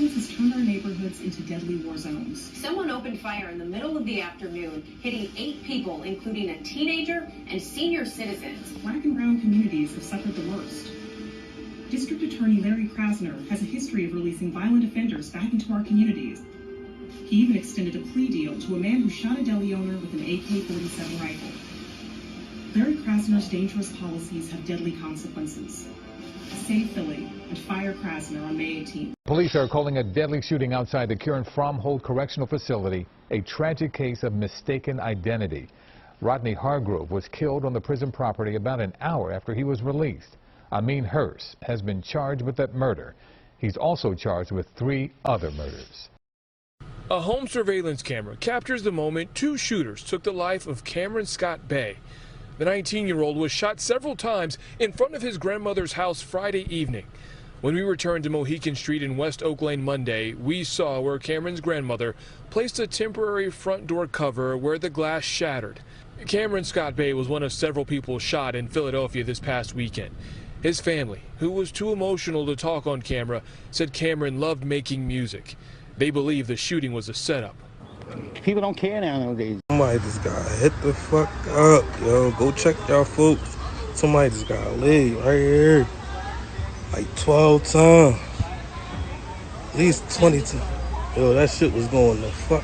violence has turned our neighborhoods into deadly war zones. Someone opened fire in the middle of the afternoon, hitting 8 people, including a teenager and senior citizens. Black and brown communities have suffered the worst. District Attorney Larry Krasner has a history of releasing violent offenders back into our communities. He even extended a plea deal to a man who shot a deli owner with an AK-47 rifle. Larry Krasner's dangerous policies have deadly consequences. Save Philly and fire Krasner on May 18th. Police are calling a deadly shooting outside the Kieran Fromhold Correctional Facility a tragic case of mistaken identity. Rodney Hargrove was killed on the prison property about an hour after he was released. Amin Hurst has been charged with that murder. He's also charged with 3 other murders. A home surveillance camera captures the moment 2 shooters took the life of Cameron Scott Bay. The 19-year-old was shot several times in front of his grandmother's house Friday evening. When we returned to Mohican Street in West Oak Lane Monday, we saw where Cameron's grandmother placed a temporary front door cover where the glass shattered. Cameron Scott Bay was one of several people shot in Philadelphia this past weekend. His family, who was too emotional to talk on camera, said Cameron loved making music. They believe the shooting was a setup. People don't care nowadays. Somebody just got hit the fuck up, yo. Go check y'all folks. Somebody just got laid right here. Like 12 times. At least 20 times. Yo, that shit was going the fuck.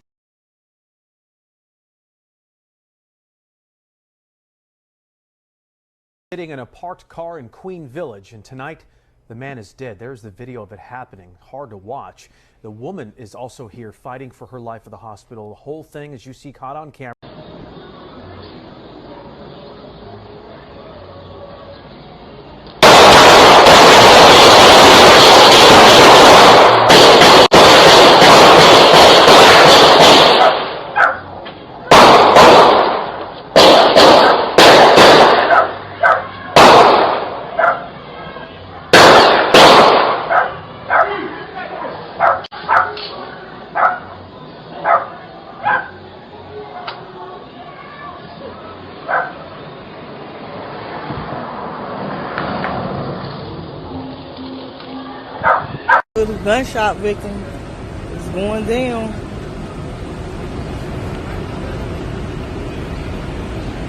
Sitting in a parked car in Queen Village, and tonight the man is dead. There's the video of it happening. Hard to watch. The woman is also here fighting for her life at the hospital. The whole thing, as you see, caught on camera. The gunshot victim is going down.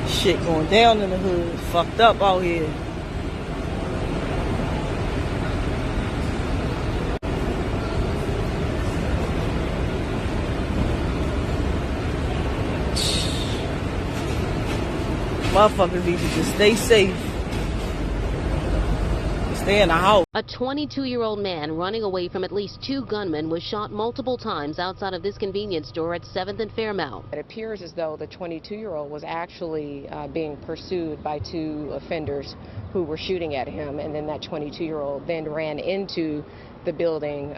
Shit going down in the hood. It's fucked up out here. Motherfuckers need to just stay safe. Stay in the house. A 22-year-old man running away from at least 2 gunmen was shot multiple times outside of this convenience store at 7th and Fairmount. It appears as though the 22-year-old was actually being pursued by 2 offenders who were shooting at him, and then that 22-year-old then ran into the building.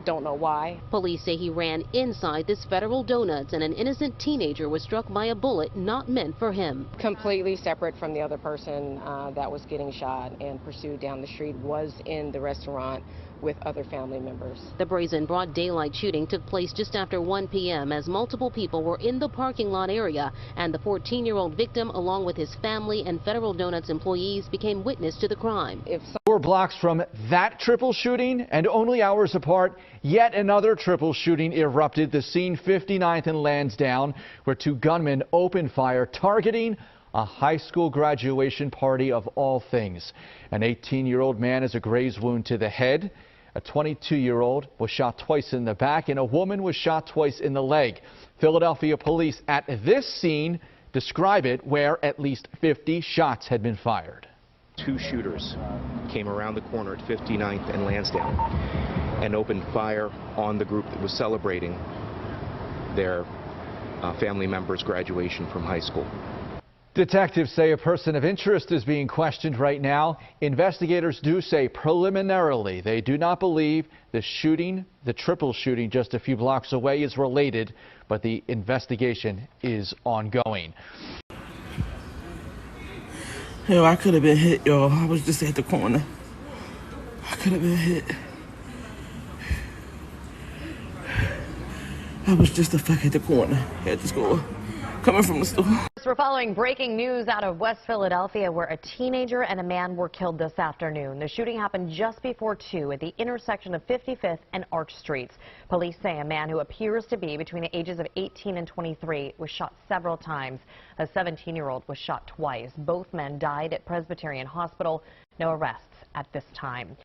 Don't know why. Police say he ran inside this Federal Donuts and an innocent teenager was struck by a bullet not meant for him. Completely separate from the other person that was getting shot and pursued down the street, was in the restaurant with other family members. The brazen broad daylight shooting took place just after 1 p.m. as multiple people were in the parking lot area, and the 14-year-old victim, along with his family and Federal Donuts employees, became witness to the crime. 4 blocks from that triple shooting and only hours apart, yet another triple shooting erupted. The scene 59th and Lansdowne, where 2 gunmen opened fire targeting a high school graduation party of all things. An 18-year-old man has a graze wound to the head. A 22-year-old was shot twice in the back, and a woman was shot twice in the leg. Philadelphia police at this scene describe it where at least 50 shots had been fired. 2 shooters came around the corner at 59th and Lansdowne and opened fire on the group that was celebrating their family member's graduation from high school. Detectives say a person of interest is being questioned right now. Investigators do say preliminarily they do not believe the shooting, the triple shooting just a few blocks away, is related, but the investigation is ongoing. Yo, I could have been hit, yo. I was just at the corner. I could have been hit. I was just the fuck at the corner at the school. coming from the store. We're following breaking news out of West Philadelphia, where a teenager and a man were killed this afternoon. The shooting happened just before 2 at the intersection of 55th and Arch Streets. Police say a man who appears to be between the ages of 18 and 23 was shot several times. A 17-year-old was shot twice. Both men died at Presbyterian Hospital. No arrests at this time.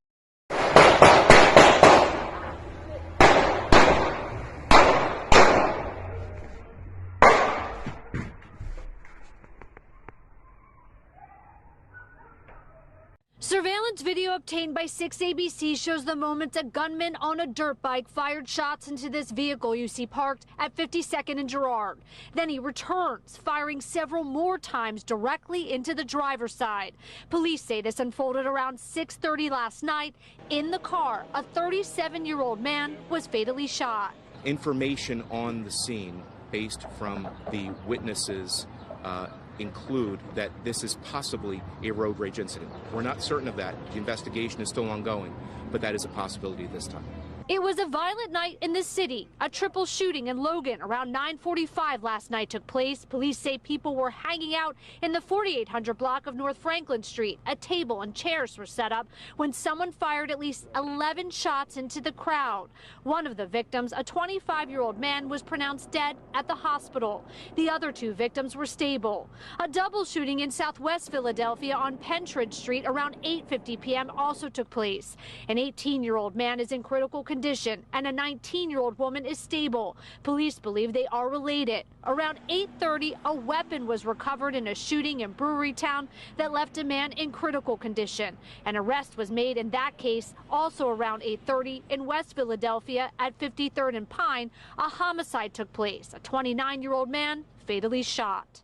Surveillance video obtained by 6 ABC shows the moment a gunman on a dirt bike fired shots into this vehicle you see parked at 52nd and Girard. Then he returns, firing several more times directly into the driver's side. Police say this unfolded around 6:30 last night. In the car, a 37-year-old man was fatally shot. Information on the scene based from the witnesses include that this is possibly a road rage incident. We're not certain of that. The investigation is still ongoing, but that is a possibility this time. It was a violent night in the city. A triple shooting in Logan around 9:45 last night took place. Police say people were hanging out in the 4800 block of North Franklin Street. A table and chairs were set up when someone fired at least 11 shots into the crowd. One of the victims, a 25-year-old man, was pronounced dead at the hospital. The other 2 victims were stable. A double shooting in Southwest Philadelphia on Pentridge Street around 8:50 p.m. also took place. An 18-year-old man is in critical condition and a 19-year-old woman is stable. Police believe they are related. Around 8:30, a weapon was recovered in a shooting in Brewery Town that left a man in critical condition. An arrest was made in that case. Also around 8:30 in West Philadelphia at 53rd and Pine, a homicide took place. A 29-year-old man fatally shot.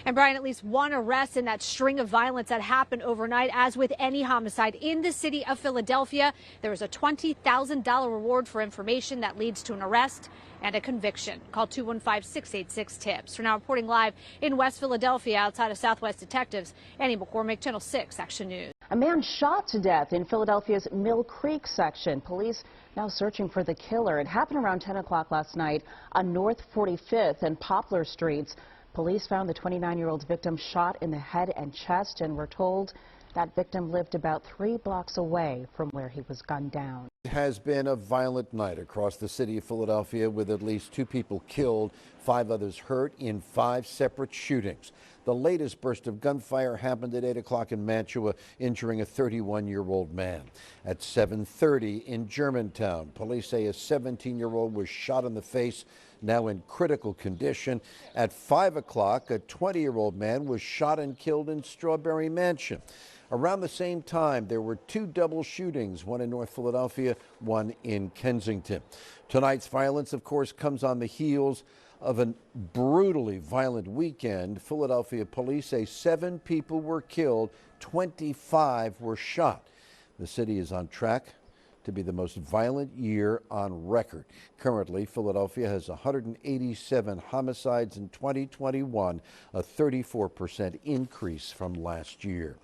And Brian, at least one arrest in that string of violence that happened overnight. As with any homicide in the city of Philadelphia, there is a $20,000 reward for information that leads to an arrest and a conviction. Call 215-686-TIPS. We're now reporting live in West Philadelphia outside of Southwest Detectives. Annie McCormick, Channel 6 Action News. A man shot to death in Philadelphia's Mill Creek section. Police now searching for the killer. It happened around 10 o'clock last night on North 45th and Poplar Streets. Police found the 29-year-old victim shot in the head and chest, and were told that victim lived about 3 blocks away from where he was gunned down. It has been a violent night across the city of Philadelphia, with at least 2 people killed, 5 others hurt in 5 separate shootings. The latest burst of gunfire happened at 8 o'clock in Mantua, injuring a 31-year-old man. At 7:30 in Germantown, police say a 17-year-old was shot in the face, now in critical condition. At 5 o'clock, a 20-year-old man was shot and killed in Strawberry Mansion. Around the same time, there were 2 double shootings, one in North Philadelphia, one in Kensington. Tonight's violence, of course, comes on the heels of a brutally violent weekend. Philadelphia police say 7 people were killed, 25 were shot. The city is on track to be the most violent year on record. Currently, Philadelphia has 187 homicides in 2021, a 34% increase from last year.